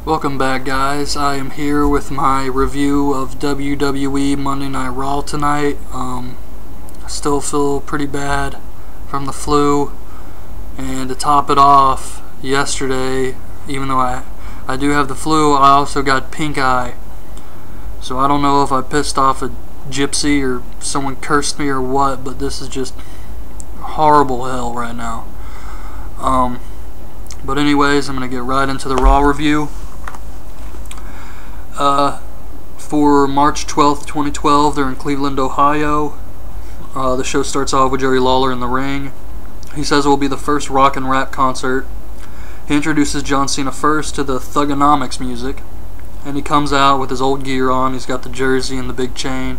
Welcome back, guys. I am here with my review of WWE Monday Night Raw tonight. I still feel pretty bad from the flu, and to top it off, yesterday, even though I do have the flu, I also got pink eye. So I don't know if I pissed off a gypsy or someone cursed me or what, but this is just horrible hell right now. But anyways, I'm going to get right into the Raw review. For March 12th, 2012, they're in Cleveland, Ohio. The show starts off with Jerry Lawler in the ring. He says it will be the first rock and rap concert. He introduces John Cena first to the Thugonomics music, and he comes out with his old gear on. He's got the jersey and the big chain.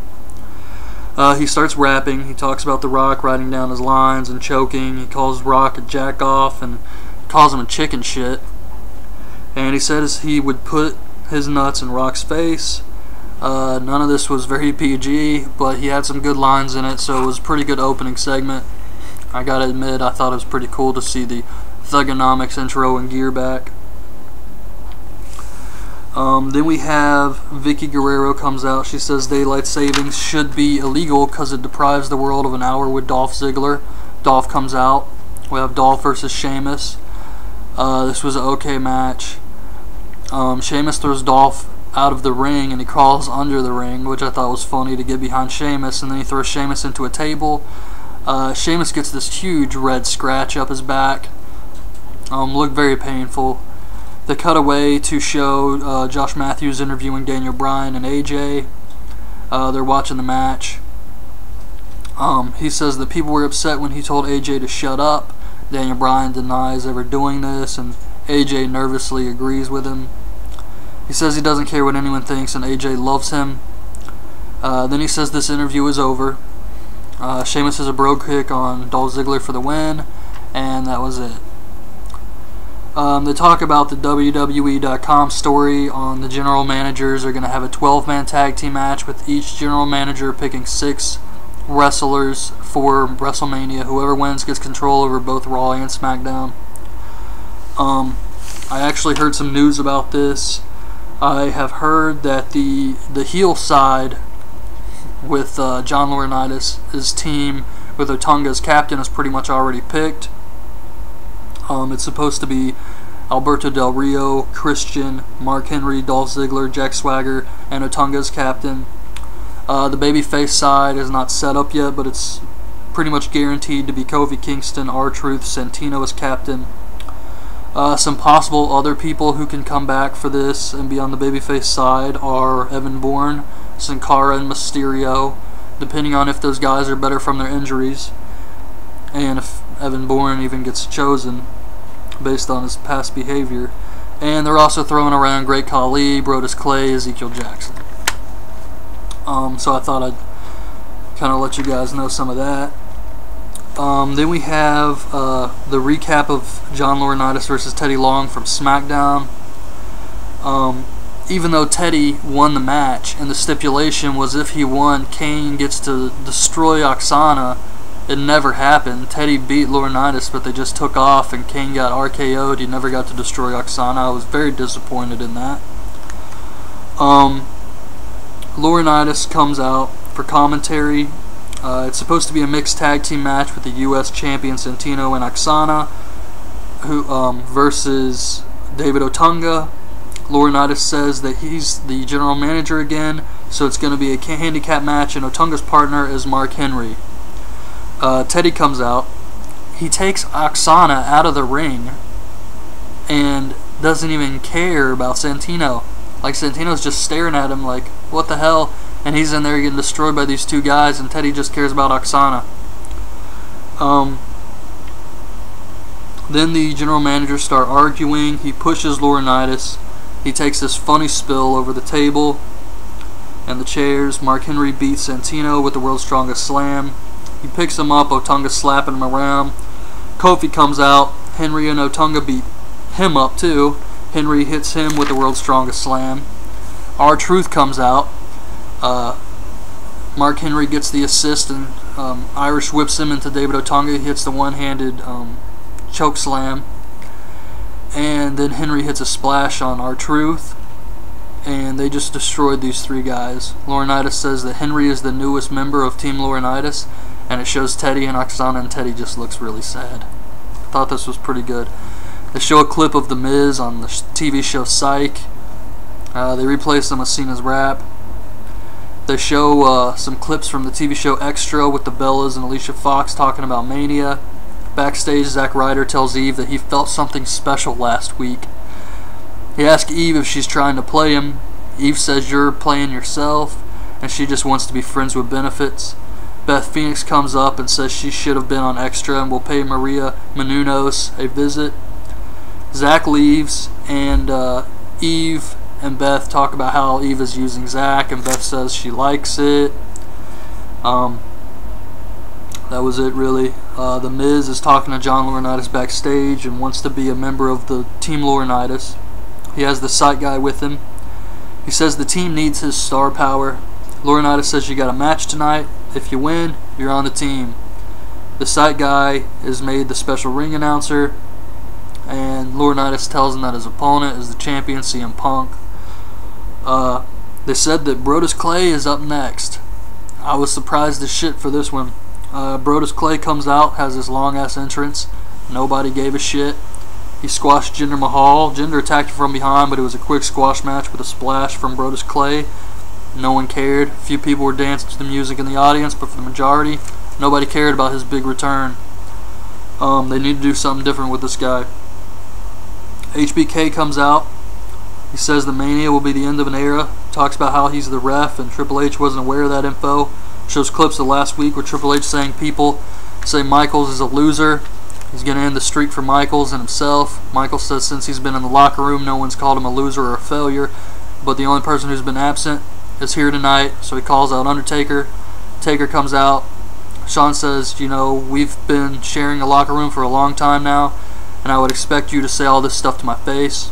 He starts rapping. He talks about The Rock writing down his lines and choking. He calls Rock a jack-off and calls him a chicken shit. And he says he would put his nuts in Rock's face. None of this was very PG, but he had some good lines in it, so it was a pretty good opening segment. I gotta admit, I thought it was pretty cool to see the Thugonomics intro and gear back. Then we have Vicky Guerrero comes out. She says daylight savings should be illegal because it deprives the world of an hour with Dolph Ziggler. Dolph comes out. We have Dolph versus Sheamus. This was an okay match. Sheamus throws Dolph out of the ring and he crawls under the ring, which I thought was funny to get behind Sheamus, and then he throws Sheamus into a table. Sheamus gets this huge red scratch up his back. Looked very painful. They cut away to show Josh Matthews interviewing Daniel Bryan and AJ. They're watching the match. He says that people were upset when he told AJ to shut up. Daniel Bryan denies ever doing this, and AJ nervously agrees with him. He says he doesn't care what anyone thinks, and AJ loves him. Then he says this interview is over. Sheamus has a bro kick on Dolph Ziggler for the win, and that was it. They talk about the WWE.com story on the general managers. They're going to have a 12-man tag team match with each general manager picking 6 wrestlers for WrestleMania. Whoever wins gets control over both Raw and SmackDown. I actually heard some news about this. I have heard that the heel side with John Laurinaitis, his team with Otunga as captain, is pretty much already picked. It's supposed to be Alberto Del Rio, Christian, Mark Henry, Dolph Ziggler, Jack Swagger, and Otunga as captain. The babyface side is not set up yet, but it's pretty much guaranteed to be Kofi Kingston, R-Truth, Santino as captain. Some possible other people who can come back for this and be on the babyface side are Evan Bourne, Sin Cara, and Mysterio, depending on if those guys are better from their injuries, and if Evan Bourne even gets chosen based on his past behavior. And they're also throwing around Great Khali, Brodus Clay, Ezekiel Jackson. So I thought I'd kind of let you guys know some of that. Then we have the recap of John Laurinaitis versus Teddy Long from SmackDown. Even though Teddy won the match, and the stipulation was if he won, Kane gets to destroy Oksana, it never happened. Teddy beat Laurinaitis, but they just took off, and Kane got RKO'd. He never got to destroy Oksana. I was very disappointed in that. Laurinaitis comes out for commentary. It's supposed to be a mixed tag team match with the U.S. champion Santino and Oksana versus David Otunga. Laurinaitis says that he's the general manager again, so it's going to be a handicap match, and Otunga's partner is Mark Henry. Teddy comes out. He takes Oksana out of the ring and doesn't even care about Santino. Like, Santino's just staring at him like, what the hell? And he's in there getting destroyed by these two guys, and Teddy just cares about Oksana. Then the general managers start arguing. He pushes Laurinaitis. He takes this funny spill over the table and the chairs. Mark Henry beats Santino with the world's strongest slam. He picks him up. Otunga slapping him around. Kofi comes out. Henry and Otunga beat him up too. Henry hits him with the world's strongest slam. R-Truth comes out. Mark Henry gets the assist, and Irish whips him into David Otunga. He hits the one-handed choke slam. And then Henry hits a splash on R-Truth, and they just destroyed these three guys. Laurinaitis says that Henry is the newest member of Team Laurinaitis, and it shows Teddy and Oksana, and Teddy just looks really sad. I thought this was pretty good. They show a clip of The Miz on the TV show Psych. They replay some of Cena's rap. They show some clips from the TV show Extra with the Bellas and Alicia Fox talking about Mania. Backstage, Zack Ryder tells Eve that he felt something special last week. He asks Eve if she's trying to play him. Eve says you're playing yourself, and she just wants to be friends with benefits. Beth Phoenix comes up and says she should have been on Extra and will pay Maria Menounos a visit. Zack leaves, and Eve and Beth talk about how Eve is using Zack, and Beth says she likes it. That was it, really. The Miz is talking to John Laurinaitis backstage and wants to be a member of the Team Laurinaitis. He has the sight guy with him. He says the team needs his star power. Laurinaitis says you got a match tonight. If you win, you're on the team. The sight guy is made the special ring announcer, and Laurinaitis tells him that his opponent is the champion, CM Punk. They said that Brodus Clay is up next. I was surprised as shit for this one. Brodus Clay comes out, has this long ass entrance. Nobody gave a shit. He squashed Jinder Mahal. Jinder attacked him from behind, but it was a quick squash match with a splash from Brodus Clay. No one cared. A few people were dancing to the music in the audience, but for the majority, nobody cared about his big return. They need to do something different with this guy. HBK comes out. He says the Mania will be the end of an era. Talks about how he's the ref and Triple H wasn't aware of that info. Shows clips of last week with Triple H saying people say Michaels is a loser. He's going to end the streak for Michaels and himself. Michaels says since he's been in the locker room, no one's called him a loser or a failure. But the only person who's been absent is here tonight, so he calls out Undertaker. Taker comes out. Shawn says, you know, we've been sharing a locker room for a long time now, and I would expect you to say all this stuff to my face.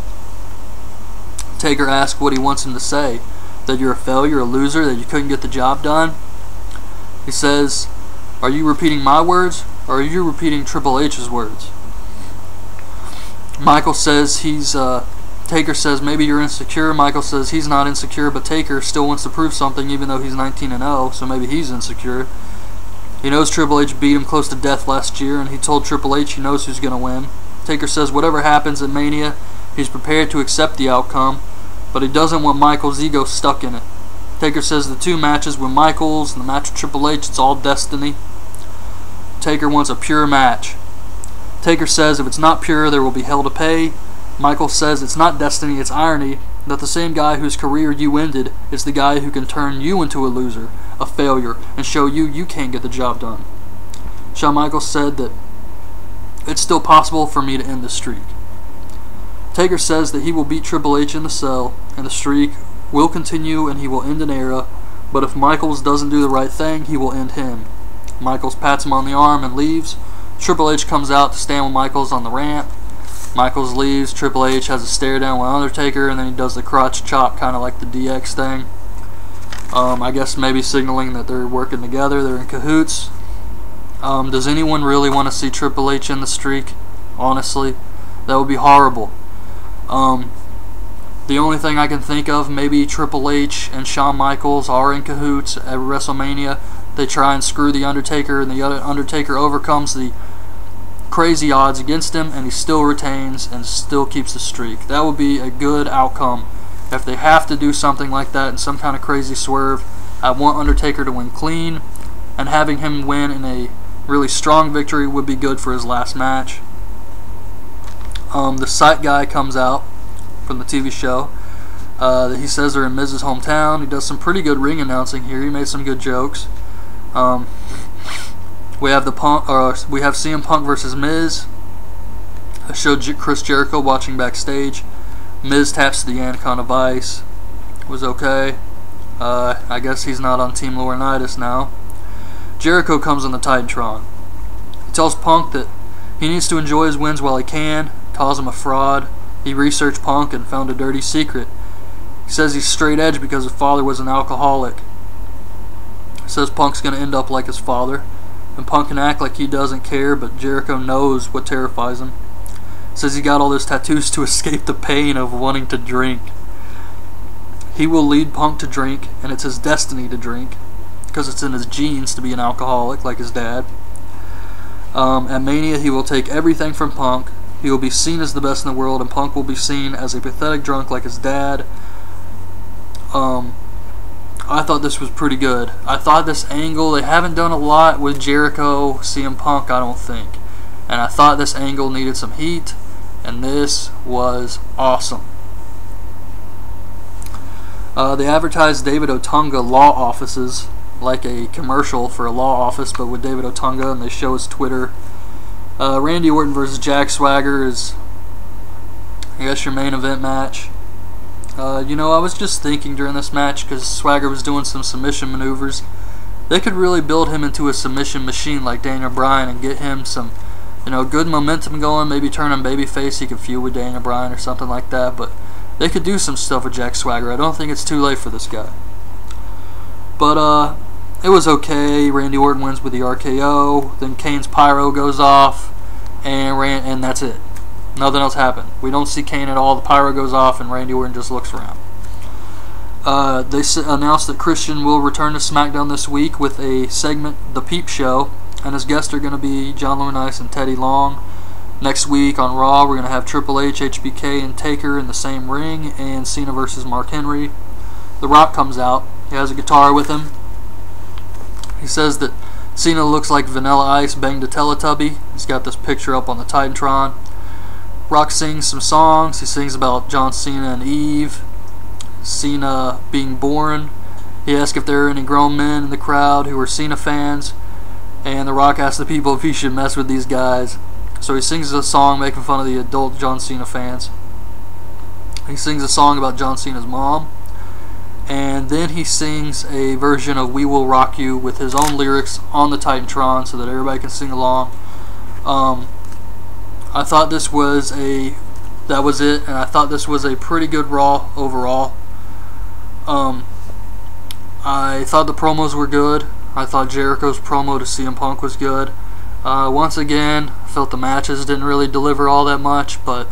Taker asks what he wants him to say. That you're a failure, a loser, that you couldn't get the job done. He says, are you repeating my words, or are you repeating Triple H's words? Michael says Taker says maybe you're insecure. Michael says he's not insecure, but Taker still wants to prove something even though he's 19-0, so maybe he's insecure. He knows Triple H beat him close to death last year, and he told Triple H he knows who's going to win. Taker says whatever happens at Mania, he's prepared to accept the outcome, but he doesn't want Michael's ego stuck in it. Taker says the two matches with Michaels and the match with Triple H, it's all destiny. Taker wants a pure match. Taker says if it's not pure, there will be hell to pay. Michael says it's not destiny, it's irony, that the same guy whose career you ended is the guy who can turn you into a loser, a failure, and show you can't get the job done. Shawn Michaels said that it's still possible for me to end the streak. Taker says that he will beat Triple H in the cell, and the streak will continue and he will end an era, but if Michaels doesn't do the right thing, he will end him. Michaels pats him on the arm and leaves. Triple H comes out to stand with Michaels on the ramp. Michaels leaves. Triple H has a stare down with Undertaker, and then he does the crotch chop, kind of like the DX thing. I guess maybe signaling that they're working together, they're in cahoots. Does anyone really want to see Triple H in the streak? Honestly, that would be horrible. The only thing I can think of, maybe Triple H and Shawn Michaels are in cahoots at WrestleMania. They try and screw the Undertaker, and the Undertaker overcomes the crazy odds against him, and he still retains and still keeps the streak. That would be a good outcome. If they have to do something like that in some kind of crazy swerve, I want Undertaker to win clean, and having him win in a really strong victory would be good for his last match. The sight guy comes out from the TV show. He says they're in Miz's hometown. He does some pretty good ring announcing here. He made some good jokes. We have CM Punk versus Miz. I showed Chris Jericho watching backstage. Miz taps the Anaconda Vice. It was okay. I guess he's not on Team Laurinaitis now. Jericho comes on the Titantron. He tells Punk that he needs to enjoy his wins while he can. Calls him a fraud. He researched Punk and found a dirty secret. He says he's straight edge because his father was an alcoholic. He says Punk's going to end up like his father. And Punk can act like he doesn't care, but Jericho knows what terrifies him. Says he got all those tattoos to escape the pain of wanting to drink. He will lead Punk to drink, and it's his destiny to drink, because it's in his genes to be an alcoholic like his dad. At Mania, he will take everything from Punk. He will be seen as the best in the world, and Punk will be seen as a pathetic drunk like his dad. I thought this was pretty good. I thought this angle, they haven't done a lot with Jericho, CM Punk, I don't think. And I thought this angle needed some heat, and this was awesome. They advertised David Otunga law offices, like a commercial for a law office, but with David Otunga, and they show his Twitter. Randy Orton versus Jack Swagger is, I guess, your main event match. You know, I was just thinking during this match, because Swagger was doing some submission maneuvers, they could really build him into a submission machine like Daniel Bryan and get him some, you know, good momentum going, maybe turn him babyface, he could feud with Daniel Bryan or something like that, but they could do some stuff with Jack Swagger. I don't think it's too late for this guy. But, it was okay. Randy Orton wins with the RKO, then Kane's pyro goes off, and that's it. Nothing else happened. We don't see Kane at all. The pyro goes off, and Randy Orton just looks around. They announced that Christian will return to SmackDown this week with a segment, The Peep Show, and his guests are going to be John Laurinaitis and Teddy Long. Next week on Raw, we're going to have Triple H, HBK, and Taker in the same ring, and Cena versus Mark Henry. The Rock comes out. He has a guitar with him. He says that Cena looks like Vanilla Ice banged a Teletubby. He's got this picture up on the Titantron. Rock sings some songs. He sings about John Cena and Eve, Cena being born. He asks if there are any grown men in the crowd who are Cena fans, and The Rock asks the people if he should mess with these guys. So he sings a song making fun of the adult John Cena fans. He sings a song about John Cena's mom. And then he sings a version of We Will Rock You with his own lyrics on the Titantron so that everybody can sing along. I thought this was that was it, and I thought this was a pretty good Raw overall. I thought the promos were good. I thought Jericho's promo to CM Punk was good. Once again, I felt the matches didn't really deliver all that much, but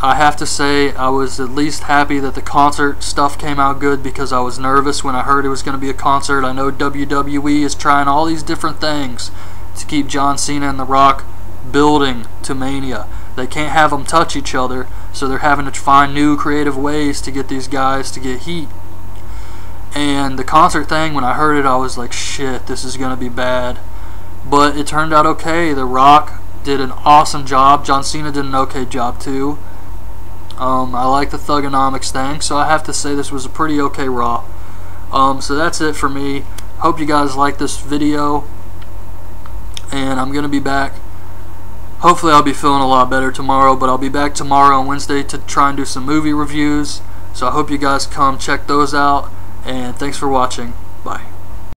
I have to say I was at least happy that the concert stuff came out good, because I was nervous when I heard it was going to be a concert. I know WWE is trying all these different things to keep John Cena and The Rock building to Mania. They can't have them touch each other, so they're having to find new creative ways to get these guys to get heat. And the concert thing, when I heard it, I was like, shit, this is going to be bad. But it turned out okay. The Rock did an awesome job. John Cena did an okay job too. I like the Thugonomics thing, so I have to say this was a pretty okay Raw. So that's it for me. Hope you guys like this video, and I'm going to be back. Hopefully I'll be feeling a lot better tomorrow, but I'll be back tomorrow on Wednesday to try and do some movie reviews. So I hope you guys come check those out, and thanks for watching.